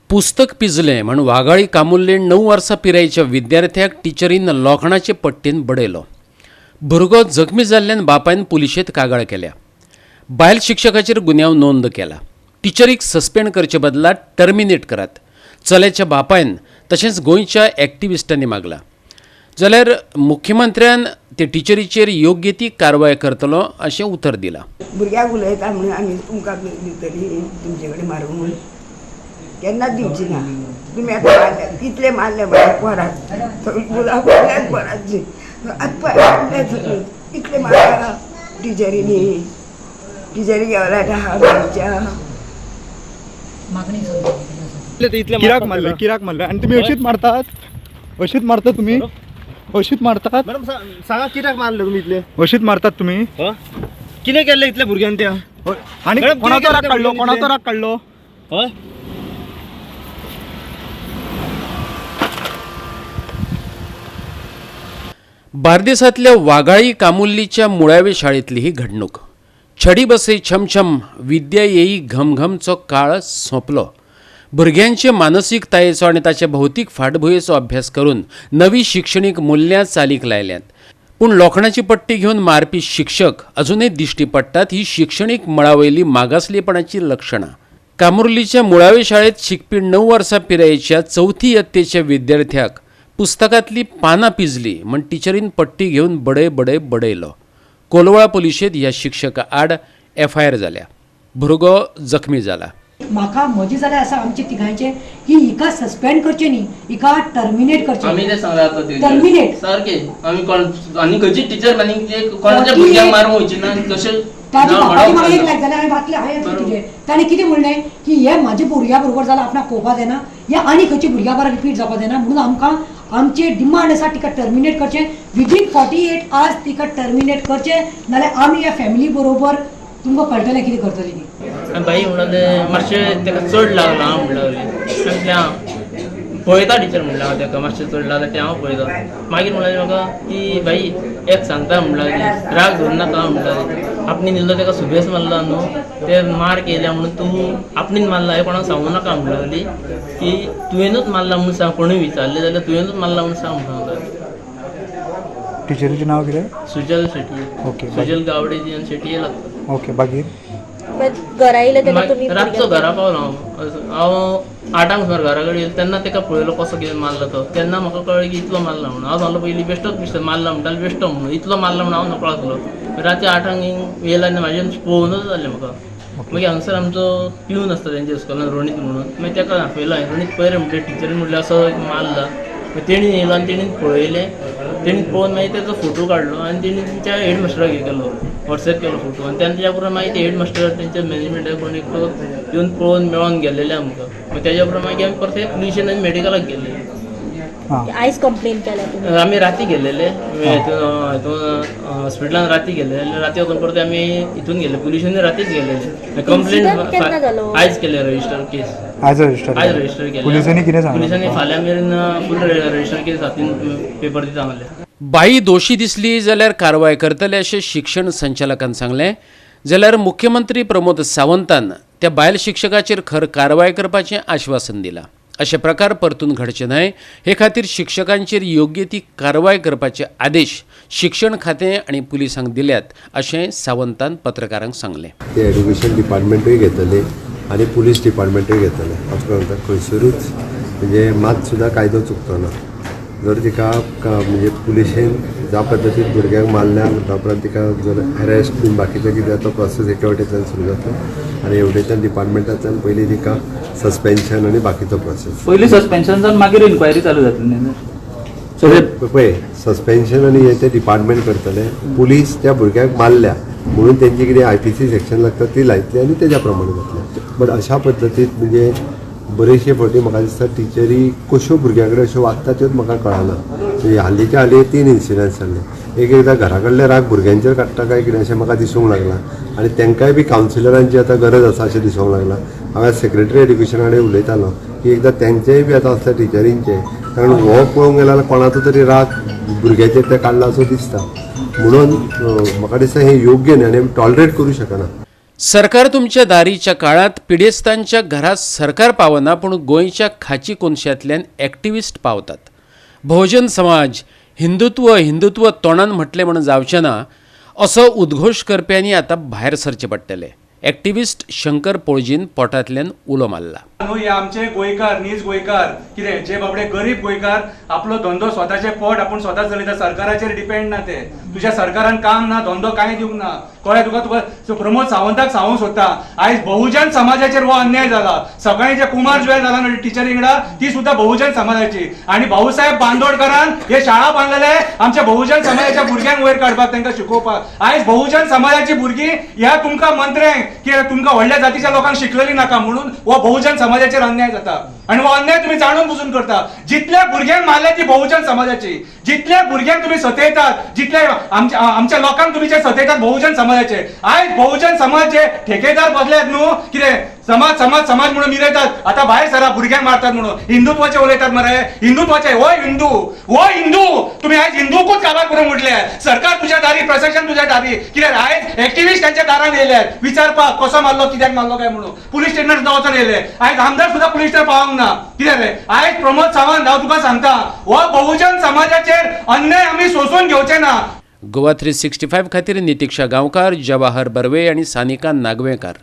पुस्तक पिजलें म्हण वाघाळी कामुर्लेन 9 वर्सां पिरायेच्या विद्यार्थ्याक टिचरीन लोखणाचे पट्टेन बडयलो. भुरगो जखमी जाल्ल्यान बापायन पुलिशेंत कागाळ केल्या. बायल शिक्षकाचेर गुन्यांव नोंद केला. टिचरीक सस्पेंड करचे बदला टर्मिनेट करात चल्याच्या बापायन तशेंच गोंयच्या एक्टिविस्टांनी मागला. जाल्यार मुख्यमंत्र्यान ते टिचरीचेर योग्य ती कारवाय करतलो अशें उतर दिलां. भुरग्याक उलयता म्हणून आमी तुमकां दितली तुमचे कडेन मारून केन्नाच दिवची ना. तुमी आतां मारल्या कितले मारले म्हाका पोराक मुलाक पोराचे आतां कितले मारला टिचरीनी. टिचरी घेवला आहा गोंयच्या किराक मारले आणि तुम्ही अशीच मारतात तुम्ही अशीच मारतात. मॅडम सांगा कित्याक मारले तुम्ही इतले अशीच मारतात तुम्ही. कितें केल्ले इतल्या भुरग्यांक त्या आणि कोणाचो राग काढलो हय बार्देसांतल्या वाघाळी कामुर्लीच्या मुळावे शाळेंतली ही घडणूक. छडी बसे छमछम विद्या येई घमघमचो काळ सोंपलो. भुरग्यांचे मानसीकतायेचो आनी ताचे भौतीक फाटभुंयेचो अभ्यास करून नवी शिक्षणीक मूल्यां चालीक लायल्यात. पूण लोखणाची पट्टी घेवन मारपी शिक्षक अजूनय दिश्टी पडटात. ही शिक्षणीक मळावयली मागासलेपणाची लक्षणां. कामुर्लीच्या मुळावे शाळेंत शिकपी 9 वर्सां पिरायेच्या 4थी इयत्तेच्या विद्यार्थ्याक पुस्तकांतली पानां पिजली म्हण टिचरीन पट्टी घेवन बडयलो. कोलवळा पुलिशेंत ह्या शिक्षका आड FIR जाल्या. भुरगो जखमी जाला. म्हाका म्हजी जाल्यार आसा आमचे तिगांचे की हिका सस्पेंड करचे न्ही, हिका टर्मिनेट करचे. आमी ते सांगतात टर्मिनेट सारके आमी कोण आनी खंयची टीचर आनी कोणाच्या भुरग्यांक मारूंक वयची ना. तशें ताजी बापाची म्हाका एक लायक जाल्यार हांवें वाचलें हांवें ताणें कितें म्हणलें की हे म्हाज्या भुरग्या बरोबर जाल्यार आपणाक पळोवपा जायना, हे आनी खंयच्या भुरग्या बरोबर रिपीट जावपा जायना म्हणून आमकां आमचे डिमांड आसा तिका टर्मिनेट करचें. विदीन 48 आवर्स तिका टर्मिनेट करचें नाल्यार आमी ह्या फॅमिली बरोबर तुमकां कळटलें कितें करतलीं न्ही. बाई म्हणलें मातशें ताका चड लागलां हांव म्हणलें हांव पळयता टिचर म्हणलें हांव ताका मातशें चड लागलां तें हांव पळयता. मागीर म्हणलें म्हाका की बाई एक सांगता म्हणलें राग धरून नाका म्हणलें आपणें दिल्लो ताका सुबेस मारला न्हू ते मार केल्या म्हणून तूं आपणें मारला हे कोणाक सांगूं नाका म्हणलें की तुवेंनूच मारला म्हणून सांग. कोणूय विचारलें जाल्यार तुवेंनूच मारला म्हणून सांग म्हणून. टिचरीचें नांव कितें? सुजल शेट्टी. ओके. सुजल गावडे आनी शेट्टी लागता. ओके. मागीर घरा येयले तेन्ना तुमी रातचो घरा पावलो हांव 8 सुमार घरा कडेन येयलो तेन्ना ताका पळयलो कसो कितें मारलो तो. तेन्ना म्हाका कळ्ळें की इतलो मारला म्हणून. हांव सांगलो पयलीं बेश्टोच मारला म्हणटालो बेश्टो म्हणून इतलो मारला म्हणून हांव नकळो आसलो. रातचे 8 येयला आनी म्हाजें पळोवनूच जालें म्हाका. मागीर हांगसर आमचो पिवन आसता तेंच्या इस्कॉलान रोणीत म्हणून. मागीर ताका दाखयलो हांवें रोणीत पळय रे म्हणलें टिचरीन म्हणलें असो मारला. तेणीन येयलो आनी तेणीन पळयलें. तेणीन पळोवन मागीर ताचो फोटो काडलो आनी तेणी तेंच्या हेडमास्टराक हे केलो वॉट्सॅप केलो फोटो. आनी तेच्या उपरांत मागीर ते हेडमास्टर तेंच्या मॅनेजमेंटाक कोण एक येवन पळोवन मेळोन गेलेले आमकां. मागीर तेच्या उपरांत मागीर आमी परत पुलिशेन आनी मेडिकलाक गेले. आयज कंप्लेन केल्या तुमी? आमी राती गेलेले हितून हॉस्पिटलान राती गेलेले. राती वचून परत आमी हितून गेले पुलिशेन रातीच गेलेले. कंप्लेन आयज केले रजिस्टर केस. आयज रजिस्टर केले पुलिसांनी कितें सांगलें? पुलिसांनी फाल्यां मेरेन फूल रजिस्टर केस हातीन पेपर दिता सांगले. बाई दोशी दिसली जाल्यार कारवाय करतले अशें शिक्षण संचालकान सांगलें. जाल्यार मुख्यमंत्री प्रमोद सावंतान त्या बायल शिक्षकाचेर खर कारवाय करपाचें आश्वासन दिलां. अशे प्रकार परतून घडचे न्हय हे खातीर शिक्षकांचेर योग्य ती कारवाय करपाचे आदेश शिक्षण खातें आनी पुलिसांक दिल्यात अशें सावंतान पत्रकारांक सांगलें. ते एड्युकेशन डिपार्टमेंटूय घेतले आनी पुलीस डिपार्टमेंटूय घेतले. अशें खंयसरूच म्हणजे मात सुद्दां कायदो चुकतो ना. जर तिका म्हणजे पुलिशेन ज्या पद्दतीन भुरग्यांक मारल्या उपरांत तिका जर अरेस्ट बीन बाकीचे कितें तो प्रोसेस एके वटेच्यान सुरू जाता आनी हेवटेच्यान डिपार्टमेंटाच्यान पयलीं तिका सस्पेन्शन आनी बाकीचो प्रोसेस. पयलीं सस्पेन्शन जावन मागीर इन्क्वायरी चालू जातली. पळय सस्पेन्शन आनी हे ते डिपार्टमेंट करतले. पुलीस त्या भुरग्यांक मारल्या म्हणून तेंची कितें IPC सेक्शन लागता ती लायतली आनी तेज्या प्रमाणे जातलें. बट अशा पद्दतीन म्हणजे बरेचशे फावटी म्हाका दिसता टिचरी कश्यो भुरग्यां कडेन अश्यो वागता त्योच म्हाका कळना. म्हणजे हालींच्या हालीं 3 इन्सिडंट्स जाल्ले. एकदां घरा कडले राग भुरग्यांचेर काडटा काय कितें अशें म्हाका दिसूंक लागलां आनी तांकांय बी कावन्सिलरांची आतां गरज आसा अशें दिसूंक लागलां. हांवें सेक्रेटरी एड्युकेशना कडेन उलयतालो की एकदां तेंचेय बी आतां असल्या टिचरींचे कारण हो पळोवंक गेल्यार कोणाचो तरी राग भुरग्याचेर ते काडला असो दिसता. म्हणून म्हाका दिसता हें योग्य न्ही आनी आमी टॉलरेट करूं शकना. सरकार तुमच्या दारीच्या काळात पिडेस्तांच्या घरात सरकार पावना पूण गोंयच्या खाची कोनशांतल्यान एक्टिविस्ट पावतात. बहुजन समाज हिंदुत्व तोंडान म्हटलें म्हण जावचें ना असो उद्घोश करप्यांनी आतां भायर सरचें पडटलें. एक्टिविस्ट शंकर पळजीन पोटांतल्यान उलो मारला. हे आमचे गोंयकार नीज गोंयकार कितें जे बाबडे गरीब गोंयकार आपलो धंदो स्वताचे पोट आपूण स्वता चलयता, सरकाराचेर डिपेंड ना. ते तुज्या सरकारान काम ना, धंदो कांय दिवंक ना. कळ्ळें तुका प्रमोद सावंताक सांगूंक सोदता, आयज बहुजन समाजाचेर हो अन्याय जाला. सकाळी जे कुमार जुवेल जाला न्हू टिचर इंगडा, ती सुद्धा बहुजन समाजाची. आणि भाऊसाहेब बांदोडकरान हे शाळा बांदलेले आमच्या बहुजन समाजाच्या भुरग्यांक वयर काडपाक, तांकां शिकोवपाक. आयज बहुजन समाजाची भुरगीं ह्या तुमकां मंत्र्यांक की तुमकां व्हडल्या जातीच्या लोकांक शिकलेली नाका म्हणून हो बहुजन समाजाचेर अन्याय जाता. आणि हो अन्याय तुम्ही जाणून बुजून करता. जितल्या भुरग्यांक मारल्या ती बहुजन समाजाची, जितल्या भुरग्यांक तुम्ही सतयतात, जितले आमच्या लोकांक तुम्ही जे सतयतात बहुजन समाजाचे. आयज बहुजन समाज जे ठेकेदार बसल्यात न्हू, कितें समाज समाज समाज म्हणून मिरयतात. आता भायर सरा भुरग्यांक मारतात म्हणून हिंदुत्वाचे उलयतात मरे. हिंदुत्वाचे हो हिंदू तुम्ही आयज हिंदूकूच काबार करून उठले. सरकार तुझ्या दारी, प्रशासन तुझ्या दारी. कित्याक आयज एक्टिविस्ट त्यांच्या दारान येयल्यात विचारपाक कसो मारलो, कित्याक मारलो काय म्हणून. पुलीस स्टेशनार सुद्धा वचून येयले. आयज आमदार सुद्धा पुलीस स्टेशन पावंक ना. कित्याक रे आयज प्रमोद सावंत हांव तुका सांगता, हो बहुजन समाजाचेर अन्याय आमी सोसून घेवचे ना. गोवा 365 खातीर नितीक्षा गांवकार, जवाहर बर्वे आनी सानिका नागवेकर.